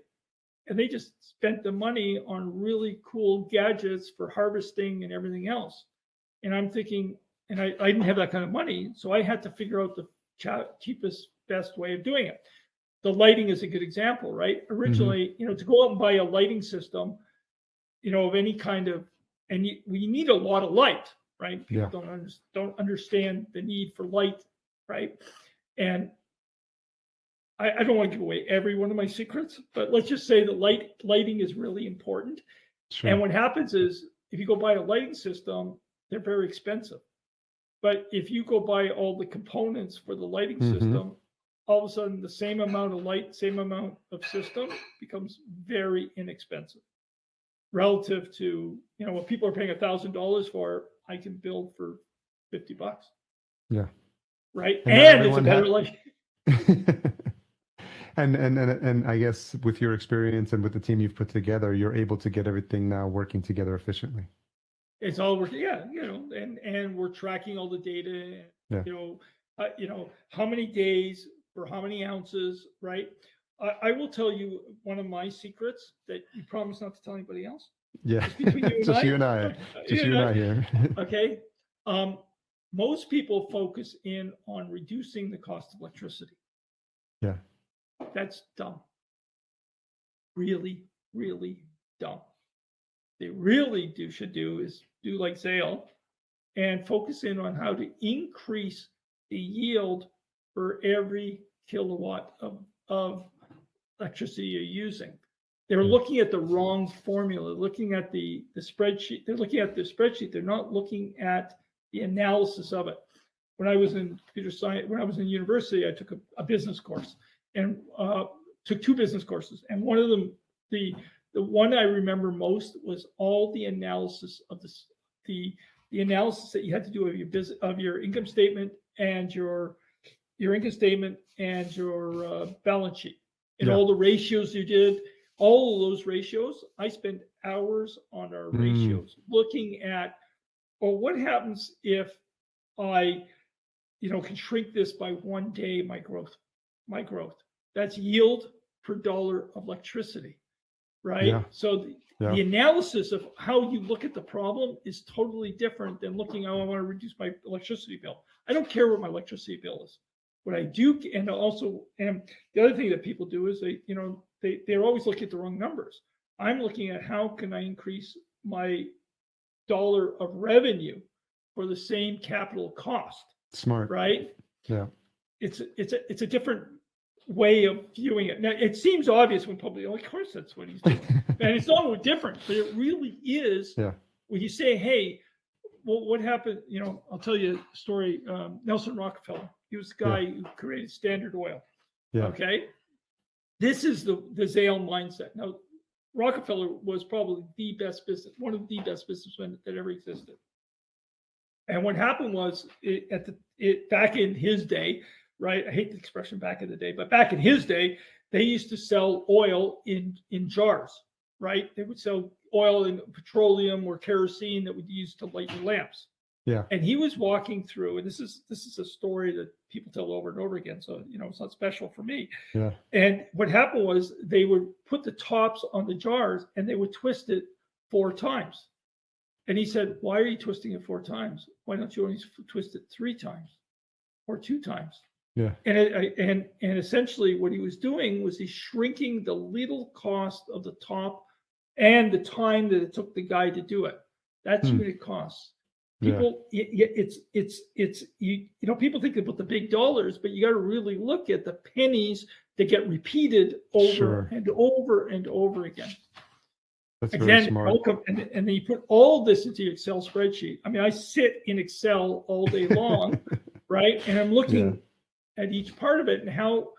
and they just spent the money on really cool gadgets for harvesting and everything else. And I'm thinking, and I didn't have that kind of money, so I had to figure out the cheapest, best way of doing it. The lighting is a good example, right? Originally, to go out and buy a lighting system, of any kind of, and we need a lot of light, right? People don't understand the need for light, right? And I don't want to give away every one of my secrets, but let's just say that lighting is really important. Sure. And what happens is if you go buy a lighting system, they're very expensive. But if you go buy all the components for the lighting system, all of a sudden the same amount of light, same amount of system becomes very inexpensive relative to, what people are paying $1,000 for, I can build for $50. Yeah. Right. And it's a better light. And I guess with your experience and with the team you've put together, you're able to get everything now working together efficiently. It's all working, yeah, and we're tracking all the data, Yeah. How many days for how many ounces, right? I will tell you one of my secrets that you promise not to tell anybody else. Yeah. It's between you and Just I. you and I. Okay. Just you and I here. Okay. Most people focus in on reducing the cost of electricity. Yeah. That's dumb. Really, really dumb. They really should do is do like Zale and focus in on how to increase the yield for every kilowatt of electricity you're using. They're looking at the wrong formula, looking at the spreadsheet. They're looking at the spreadsheet. They're not looking at the analysis of it. When I was in computer science, when I was in university, I took a business course and took 2 business courses. And one of them, the one I remember most was all the analysis of the analysis that you had to do of your income statement and your income statement and your balance sheet and all the ratios you did. All of those ratios, I spent hours on our ratios looking at, well, what happens if I, can shrink this by 1 day, my growth. That's yield per dollar of electricity, right? Yeah. So the analysis of how you look at the problem is totally different than looking, oh, I want to reduce my electricity bill. I don't care what my electricity bill is. What I do, and the other thing that people do is they're always looking at the wrong numbers. I'm looking at how can I increase my dollar of revenue for the same capital cost. Smart. Right? Yeah. It's a different way of viewing it. Now it seems obvious when public, of course that's what he's doing. And it's not different, but it really is. Yeah. When you say, hey, well, what happened? I'll tell you a story. Nelson Rockefeller, he was the guy who created Standard Oil. Yeah. Okay. This is the Zale mindset. Now, Rockefeller was probably one of the best businessmen that ever existed. And what happened was back in his day, right? I hate the expression back in the day, but back in his day, they used to sell oil in jars, right? They would sell oil and petroleum or kerosene that would use to light your lamps. Yeah. And he was walking through, and this is a story that people tell over and over again. So, it's not special for me. Yeah. And what happened was they would put the tops on the jars and they would twist it 4 times. And he said, why are you twisting it 4 times? Why don't you only twist it 3 times or 2 times? Yeah. And essentially what he was doing was he's shrinking the little cost of the top and the time that it took the guy to do it. That's unit costs. People, people think about the big dollars, but you got to really look at the pennies that get repeated over and over and over again. That's very smart. And then you put all this into your Excel spreadsheet. I mean, I sit in Excel all day long, right? And I'm looking at each part of it and how,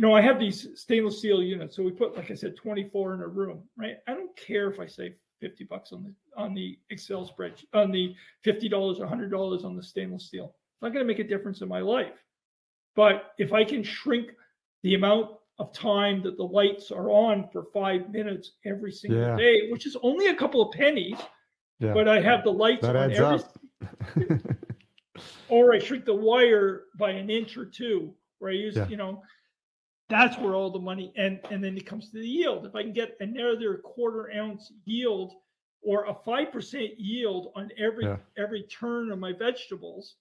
I have these stainless steel units. So we put, like I said, 24 in a room, right? I don't care if I save $50 on the Excel spreadsheet, on the $50 or $100 on the stainless steel. It's not going to make a difference in my life. But if I can shrink the amount of time that the lights are on for 5 minutes every single day, which is only a couple of pennies, but I have the lights that on adds every, up. or I shrink the wire by an inch or 2, or I use, that's where all the money, and then it comes to the yield. If I can get another 1/4 ounce yield or a 5% yield on every turn of my vegetables,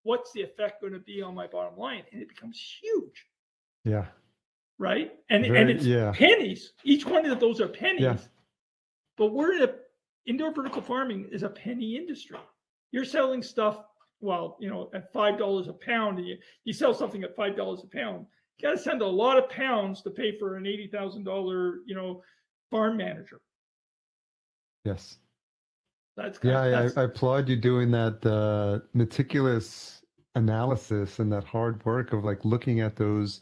what's the effect going to be on my bottom line? And it becomes huge. Yeah. Right. And it's pennies. Each one of those are pennies. Yeah. But indoor vertical farming is a penny industry. You're selling stuff, at $5 a pound, and you sell something at $5 a pound. You got to send a lot of pounds to pay for an $80,000, farm manager. Yes. I applaud you doing that meticulous analysis and that hard work of like looking at those,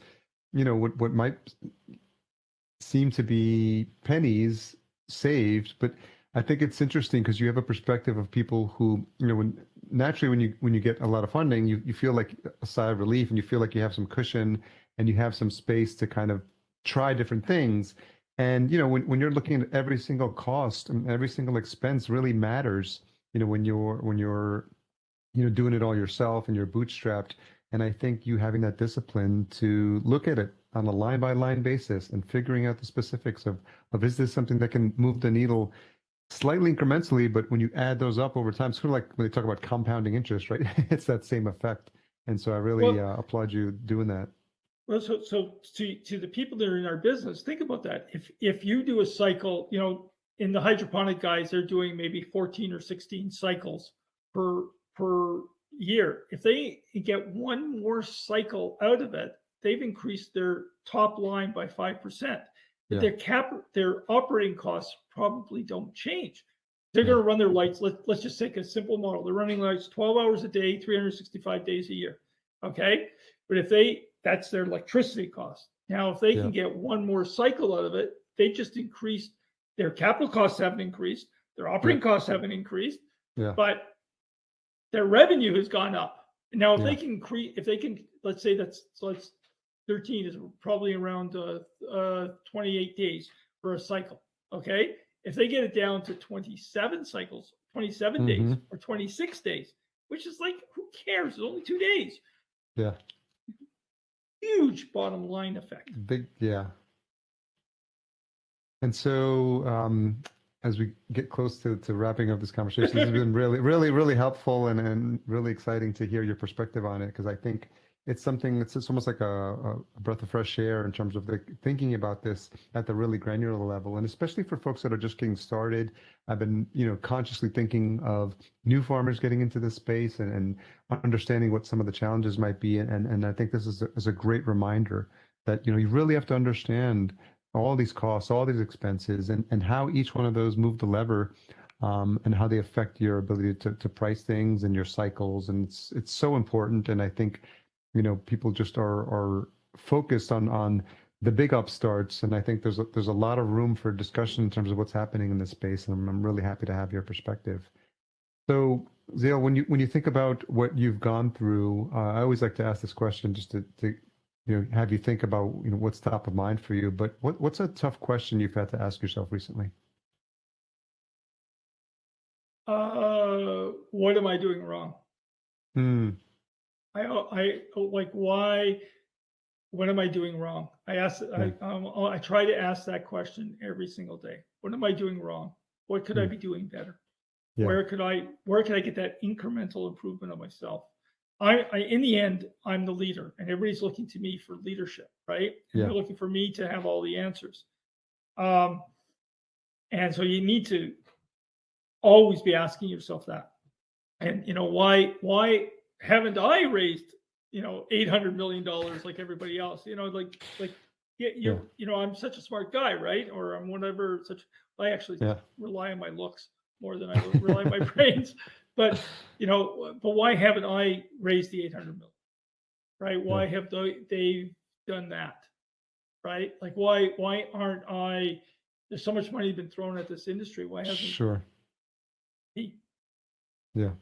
what might seem to be pennies saved, but I think it's interesting because you have a perspective of people who, when you get a lot of funding, you feel like a sigh of relief and you feel like you have some cushion and you have some space to kind of try different things. And, you know, when you're looking at every single cost and every single expense really matters, you know, when you're you know, doing it all yourself and you're bootstrapped. And I think you having that discipline to look at it on a line by line basis and figuring out the specifics of is this something that can move the needle slightly incrementally, but when you add those up over time, sort of like when they talk about compounding interest, right? It's that same effect. And so I really Well, applaud you doing that. well, so to the people that are in our business, think about that. If you do a cycle, you know, in the hydroponic guys, they're doing maybe 14 or 16 cycles per year. If they get one more cycle out of it, they've increased their top line by 5%. But Yeah. their operating costs probably don't change. They're Yeah. going to run their lights. Let's just take a simple model. They're running lights 12 hours a day, 365 days a year. Okay. But if that's their electricity cost. Now, if they Yeah. can get one more cycle out of it, they just increased their capital costs haven't increased, their operating Yeah. costs haven't increased, Yeah. but their revenue has gone up. Now, if Yeah. they can create, if they can, let's say that's 13 is probably around 28 days for a cycle. Okay. If they get it down to 27 cycles, 27 days Mm-hmm. or 26 days, which is like, who cares? It's only 2 days. Yeah. Huge bottom line effect. Big, yeah. And so, as we get close to wrapping up this conversation, this has been really, really, really helpful and really exciting to hear your perspective on it, because I think it's something that's it's almost like a breath of fresh air in terms of thinking about this at the really granular level, and especially for folks that are just getting started. I've been, you know, consciously thinking of new farmers getting into this space and understanding what some of the challenges might be, and I think this is a great reminder that, you know, you really have to understand all these costs, all these expenses, and how each one of those move the lever, and how they affect your ability to price things and your cycles. And it's so important. And I think, you know, people just are focused on the big upstarts. And I think there's a lot of room for discussion in terms of what's happening in this space. And I'm really happy to have your perspective. So, Zale, when you think about what you've gone through, I always like to ask this question just to you know, have you think about, you know, what's top of mind for you. But what's a tough question you've had to ask yourself recently? What am I doing wrong? Hmm. I like, why? What am I doing wrong? Yeah. I try to ask that question every single day. What am I doing wrong? What could I Hmm. be doing better? Yeah. Where could I get that incremental improvement of myself? In the end, I'm the leader, and everybody's looking to me for leadership, right? And Yeah. they're looking for me to have all the answers. And so you need to always be asking yourself that. And you know, why haven't I raised, you know, $800 million like everybody else? You know, Yeah. you know, I'm such a smart guy, right? Or I'm whatever. I actually Yeah. rely on my looks more than I rely on my brains. But you know, but why haven't I raised the 800 million? Right? Why Yeah. have they done that? Right? Like, why aren't I? There's so much money been thrown at this industry. Why hasn't Sure. he? Yeah.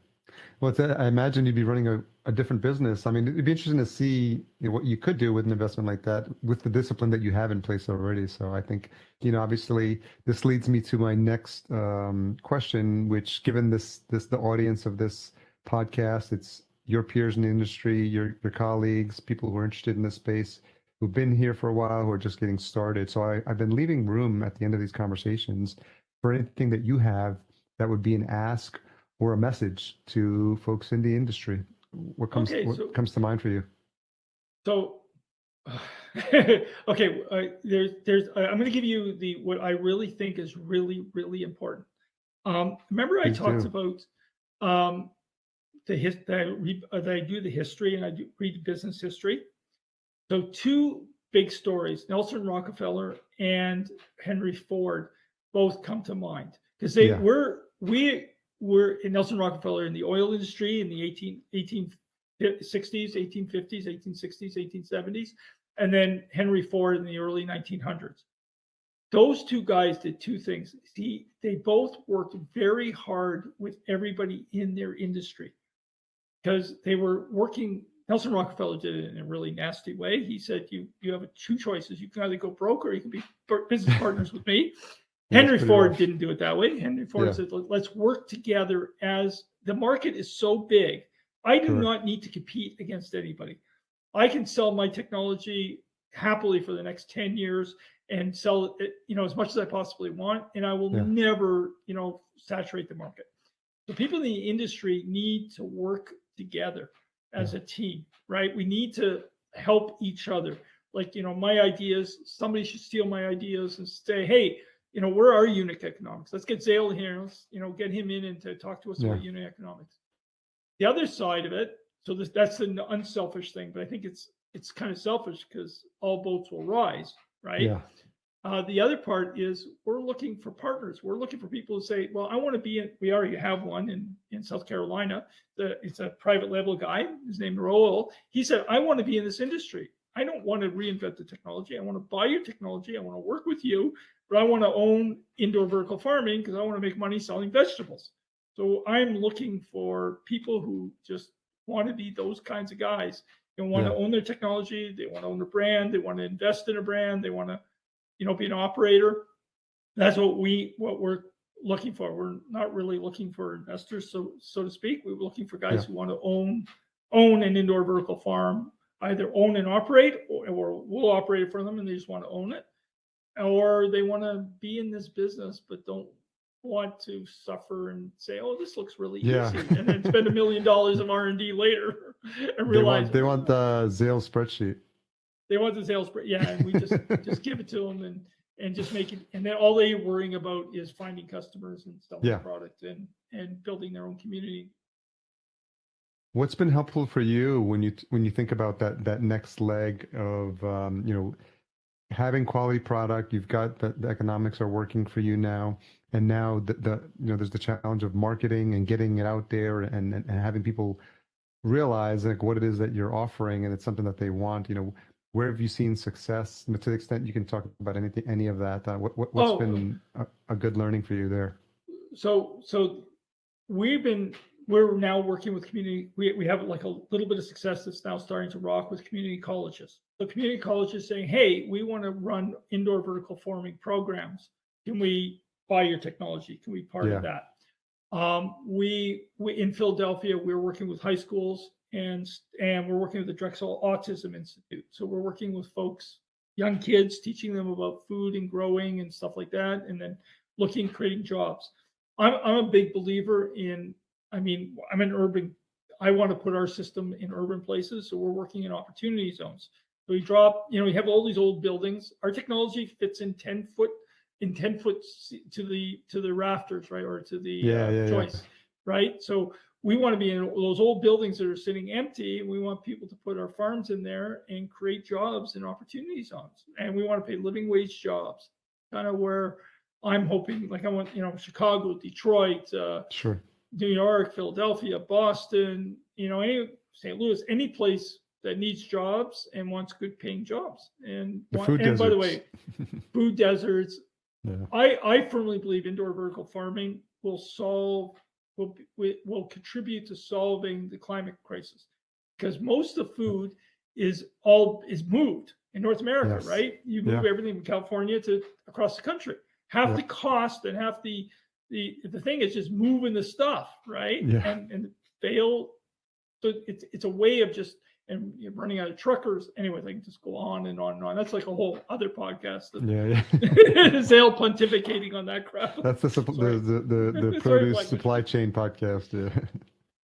Well, I imagine you'd be running a different business. I mean, it'd be interesting to see, you know, what you could do with an investment like that with the discipline that you have in place already. So I think, you know, obviously this leads me to my next question, which, given the audience of this podcast, it's your peers in the industry, your colleagues, people who are interested in this space, who've been here for a while, who are just getting started. So I've been leaving room at the end of these conversations for anything that you have that would be an ask or a message to folks in the industry. What comes to mind for you? So, okay, there's I'm going to give you what I really think is really, really important. Remember I Please talked do. about that I do the history and I do read business history. So two big stories, Nelson Rockefeller and Henry Ford, both come to mind because we were in Nelson Rockefeller in the oil industry in the 1860s, 1850s, 1860s, 1870s, and then Henry Ford in the early 1900s. Those two guys did two things. They both worked very hard with everybody in their industry because they were working Nelson Rockefeller did it in a really nasty way. He said, you have two choices. You can either go broke or you can be business partners with me. Henry Ford didn't do it that way. Henry Ford said, let's work together as the market is so big. I do not need to compete against anybody. I can sell my technology happily for the next 10 years and sell it, as much as I possibly want. And I will never, saturate the market. So people in the industry need to work together as a team, right? We need to help each other. Like, my ideas, somebody should steal my ideas and say, hey, where are unit economics? Let's get Zale here. Let's, get him in and to talk to us about unit economics. The other side of it, so that's an unselfish thing, but I think it's kind of selfish because all boats will rise, right? Yeah. The other part is we're looking for partners. We're looking for people who say, well, I want to be in, we already have one in South Carolina. It's a private label guy. His name is Raul. He said, I want to be in this industry. I don't want to reinvent the technology. I want to buy your technology. I want to work with you, but I want to own indoor vertical farming because I want to make money selling vegetables. So I'm looking for people who just want to be those kinds of guys. They want to own their technology. They want to own a brand. They want to invest in a brand. They want to, be an operator. That's what we're looking for. We're not really looking for investors, so to speak. We're looking for guys who want to own an indoor vertical farm, either own and operate, or we'll operate it for them and they just want to own it, or they want to be in this business but don't want to suffer and say, oh, this looks really easy, and then spend $1 million of R&D later and realize they want the Zale spreadsheet. They want the sales, and we just give it to them and just make it. And then all they're worrying about is finding customers and selling the product and building their own community. What's been helpful for you when you think about that next leg of having quality product? You've got the economics are working for you now, and now there's the challenge of marketing and getting it out there and having people realize like what it is that you're offering, and it's something that they want. Where have you seen success? To the extent you can talk about any of that, what's been a good learning for you there? So we're now working with community. We have like a little bit of success that's now starting to rock with community colleges. So community colleges saying, hey, we want to run indoor vertical farming programs. Can we buy your technology? Can we be part of that? We in Philadelphia, we're working with high schools. And we're working with the Drexel Autism Institute. So we're working with folks, young kids, teaching them about food and growing and stuff like that, and then creating jobs. I'm a big believer in, I'm an urban, I want to put our system in urban places. So we're working in opportunity zones. So we we have all these old buildings. Our technology fits in 10 foot to the rafters, right? Or to the joists, right? So we want to be in those old buildings that are sitting empty. We want people to put our farms in there and create jobs and opportunity zones. And we want to pay living wage jobs, kind of where I'm hoping, like I want, Chicago, Detroit, New York, Philadelphia, Boston, St. Louis, any place that needs jobs and wants good paying jobs. And by the way, food deserts. Yeah. I firmly believe indoor vertical farming will contribute to solving the climate crisis, because most of the food is moved in North America, right? You move everything from California to across the country. Half the cost and half the thing is just moving the stuff, right? Yeah. And fail. So it's a way of just, and you're running out of truckers. Anyway, they can just go on and on and on. That's like a whole other podcast. Zale pontificating on that crap. That's the produce supply chain podcast.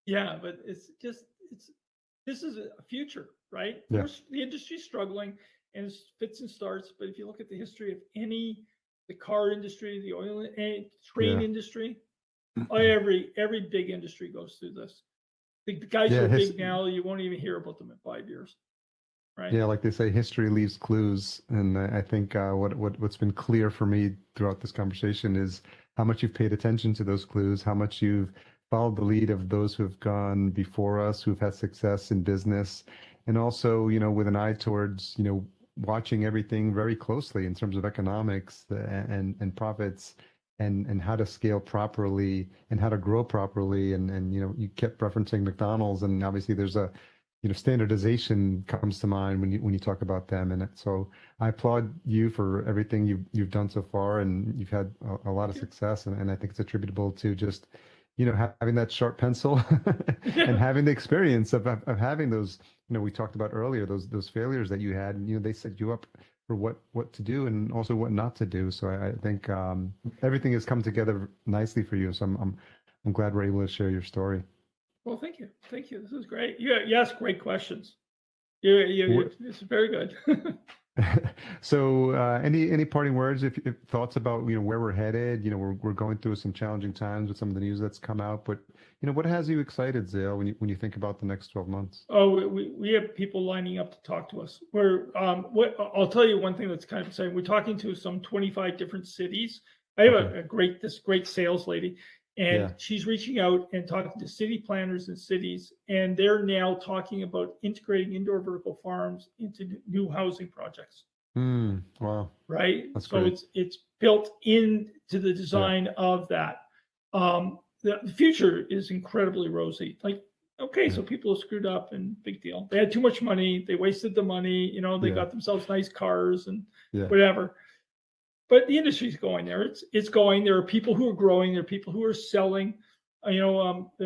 Yeah, but this is a future, right? Yeah. The industry's struggling and it's fits and starts. But if you look at the history of the car industry, the oil and train industry, every big industry goes through this. The guys who are big now, you won't even hear about them in 5 years, right? Yeah, like they say, history leaves clues. And I think what's been clear for me throughout this conversation is how much you've paid attention to those clues, how much you've followed the lead of those who have gone before us, who've had success in business, and also, with an eye towards, watching everything very closely in terms of economics and profits. And how to scale properly and how to grow properly. And you kept referencing McDonald's, and obviously there's a standardization comes to mind when you talk about them. And so I applaud you for everything you've done so far, and you've had a lot of success. And I think it's attributable to just, having that sharp pencil and having the experience of having those, we talked about earlier, those failures that you had, and, they set you up for what to do and also what not to do. So I think everything has come together nicely for you. So I'm glad we're able to share your story. Well, thank you. Thank you. This is great. You ask great questions. It's very good. So, any parting words, if thoughts about where we're headed? We're going through some challenging times with some of the news that's come out, but what has you excited, Zale, when you think about the next 12 months? Oh, we have people lining up to talk to us. I'll tell you one thing that's kind of exciting. We're talking to some 25 different cities. I have this great sales lady, and she's reaching out and talking to city planners and cities, and they're now talking about integrating indoor vertical farms into new housing projects. Wow. Right. That's so great. it's built into the design of that. The future is incredibly rosy. So people have screwed up, and big deal. They had too much money. They wasted the money. They got themselves nice cars and whatever. But the industry's going there. It's going. There are people who are growing. There are people who are selling. There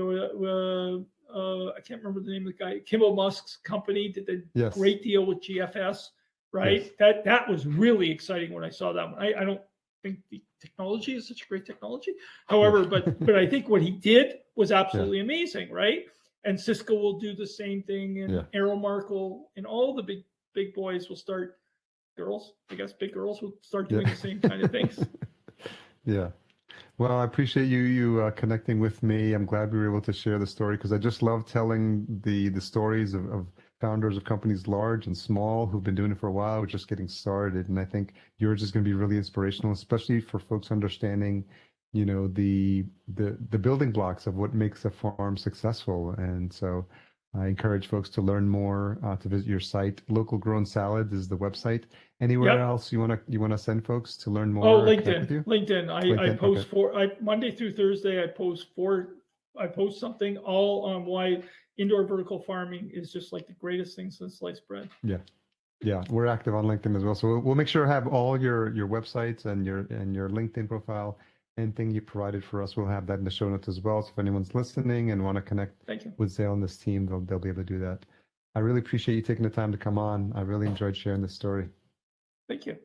were I can't remember the name of the guy. Kimball Musk's company did a great deal with GFS. Right. Yes. That was really exciting when I saw that one. I don't think the technology is such a great technology. However, but I think what he did was absolutely amazing. Right. And Cisco will do the same thing, and Aeromark and all the big boys will start. Big girls will start doing the same kind of things. Yeah. Well, I appreciate you connecting with me. I'm glad we were able to share the story, because I just love telling the stories of founders of companies large and small who've been doing it for a while, just getting started. And I think yours is going to be really inspirational, especially for folks understanding, the building blocks of what makes a farm successful. And so I encourage folks to learn more, to visit your site. Local Grown Salads is the website. Anywhere else you wanna send folks to learn more? Oh, LinkedIn. I post Monday through Thursday. I post something all on why indoor vertical farming is just like the greatest thing since sliced bread. Yeah, we're active on LinkedIn as well. So we'll make sure to have all your websites and your LinkedIn profile. Anything you provided for us, we'll have that in the show notes as well. So if anyone's listening and want to connect with Zale and this team, they'll be able to do that. I really appreciate you taking the time to come on. I really enjoyed sharing this story. Thank you.